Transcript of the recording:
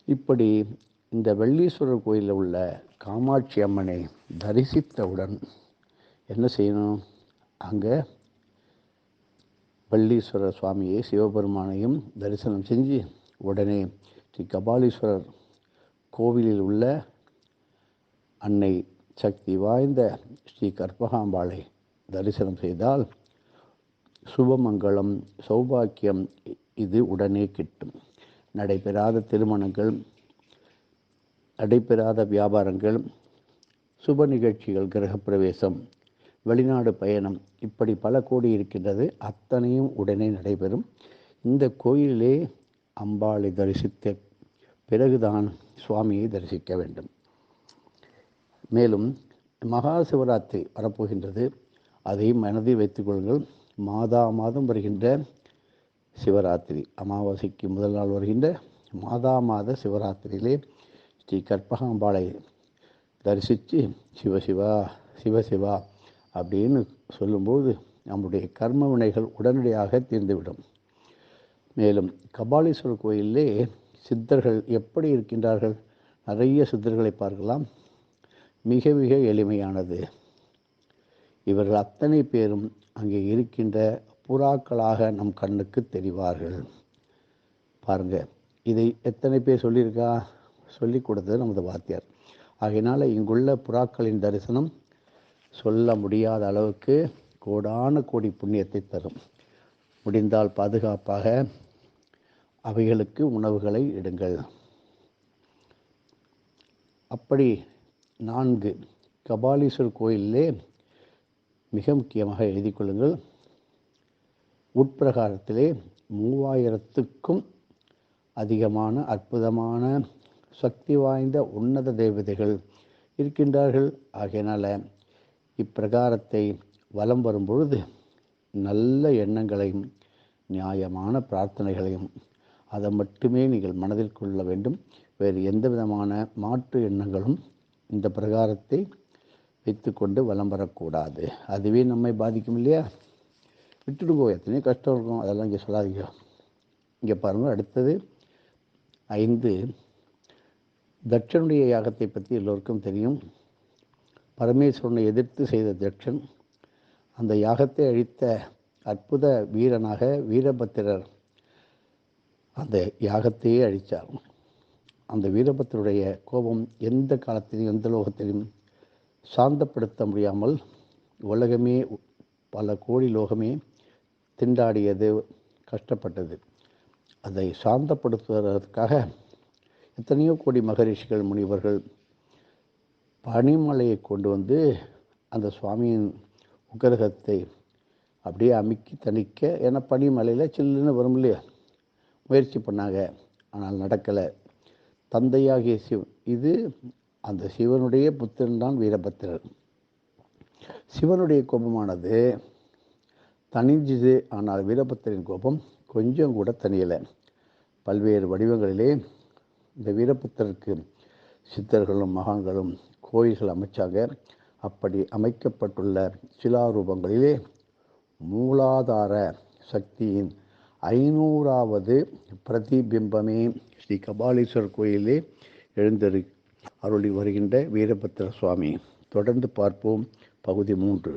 இப்படி இந்த வெள்ளீஸ்வரர் கோயிலில் உள்ள காமாட்சி அம்மனை தரிசித்தவுடன் என்ன செய்யணும்? அங்கே வெள்ளீஸ்வரர் சுவாமியை சிவபெருமானையும் தரிசனம் செஞ்சு உடனே ஸ்ரீ கபாலீஸ்வரர் கோவிலில் உள்ள அன்னை சக்தி வாய்ந்த ஸ்ரீ கற்பகாம்பாளை தரிசனம் செய்தால் சுபமங்கலம், சௌபாக்கியம் இது உடனே கிட்டும். நடைபெறாத திருமணங்கள், நடைபெறாத வியாபாரங்கள், சுப நிகழ்ச்சிகள், கிரகப்பிரவேசம், வெளிநாடு பயணம், இப்படி பல கோடி இருக்கின்றது. அத்தனையும் உடனே நடைபெறும். இந்த கோயிலே அம்பாளை தரிசித்த பிறகுதான் சுவாமியை தரிசிக்க வேண்டும். மேலும் மகா சிவராத்திரி வரப்போகின்றது. அதையும் மனதில் வைத்துக் கொள்ளுங்கள். மாதம் வருகின்ற சிவராத்திரி, அமாவாசைக்கு முதல் நாள் வருகின்ற மாத சிவராத்திரியிலே ஸ்ரீ கற்பகாம்பாளை தரிசித்து சிவசிவா சிவசிவா அப்படின்னு சொல்லும்போது நம்முடைய கர்ம வினைகள் உடனடியாக தீர்ந்துவிடும். மேலும் கபாலீஸ்வரர் கோயிலே சித்தர்கள் எப்படி இருக்கின்றார்கள்? நிறைய சித்தர்களை பார்க்கலாம். மிக மிக எளிமையானது. இவர்கள் அத்தனை பேரும் அங்கே இருக்கின்ற புறாக்களாக நம் கண்ணுக்கு தெரிவார்கள். பாருங்க, இதை எத்தனை பேர் சொல்லியிருக்கா? சொல்லி கொடுத்தது நமது வாத்தியார். ஆகையினால இங்குள்ள புறாக்களின் தரிசனம் சொல்ல முடியாத அளவுக்கு கோடான கோடி புண்ணியத்தை தரும். முடிந்தால் பாதுகாப்பாக அவைகளுக்கு உணவுகளை இடுங்கள். அப்படி 4 கபாலீஸ்வரர் கோயிலே மிக முக்கியமாக எழுதி கொள்ளுங்கள். உட்பிரகாரத்திலே 3000க்கும் அதிகமான அற்புதமான சக்தி வாய்ந்த உன்னத தேவதைகள் இருக்கின்றார்கள். ஆகையினால் இப்பிரகாரத்தை வலம் வரும்பொழுது நல்ல எண்ணங்களையும் நியாயமான பிரார்த்தனைகளையும் அதை மட்டுமே நீங்கள் மனதில் கொள்ள வேண்டும். வேறு எந்த விதமான மாற்று எண்ணங்களும் இந்த பிரகாரத்தை வைத்துக்கொண்டு வலம் வரக்கூடாது. அதுவே நம்மை பாதிக்கும் இல்லையா? விட்டுடுங்கோ, எத்தனையோ கஷ்டம் இருக்கும், அதெல்லாம் இங்கே சொல்லாதீங்க. இங்கே பாருங்கள், அடுத்தது 5 தட்சனுடைய யாகத்தை பற்றி எல்லோருக்கும் தெரியும். பரமேஸ்வரனை எதிர்த்து செய்த தட்சன் அந்த யாகத்தை அழித்த அற்புத வீரனாக வீரபத்திரர் அந்த யாகத்தையே அழித்தார். அந்த வீரபத்திரருடைய கோபம் எந்த காலத்திலும் எந்த லோகத்திலும் சாந்தப்படுத்த முடியாமல் உலகமே, பல கோடி லோகமே திண்டாடியது, கஷ்டப்பட்டது. அதை சாந்தப்படுத்துவதற்காக எத்தனையோ கோடி மகரிஷிகள், முனிவர்கள் பனிமலையை கொண்டு வந்து அந்த சுவாமியின் உக்கிரகத்தை அப்படியே அமுக்கி தணிக்க, ஏன்னா பனிமலையில் சில்லுன்னு வரும் இல்லையா, முயற்சி பண்ணாங்க. ஆனால் நடக்கலை. தந்தையாகிய இது அந்த சிவனுடைய புத்திரன் தான் வீரபத்திரர். சிவனுடைய கோபமானது தனிஞ்சுது. ஆனால் வீரபத்திரின் கோபம் கொஞ்சம் கூட தனியலை. பல்வேறு வடிவங்களிலே இந்த வீரபத்திரருக்கு சித்தர்களும் மகான்களும் கோயில்கள் அமைச்சாங்க. அப்படி அமைக்கப்பட்டுள்ள சிலாரூபங்களிலே மூலாதார சக்தியின் 500வது பிரதிபிம்பமே ஸ்ரீ கபாலீஸ்வரர் கோயிலே எழுந்தரு அருளி வருகின்ற வீரபத்திர சுவாமி. தொடர்ந்து பார்ப்போம். பகுதி 3.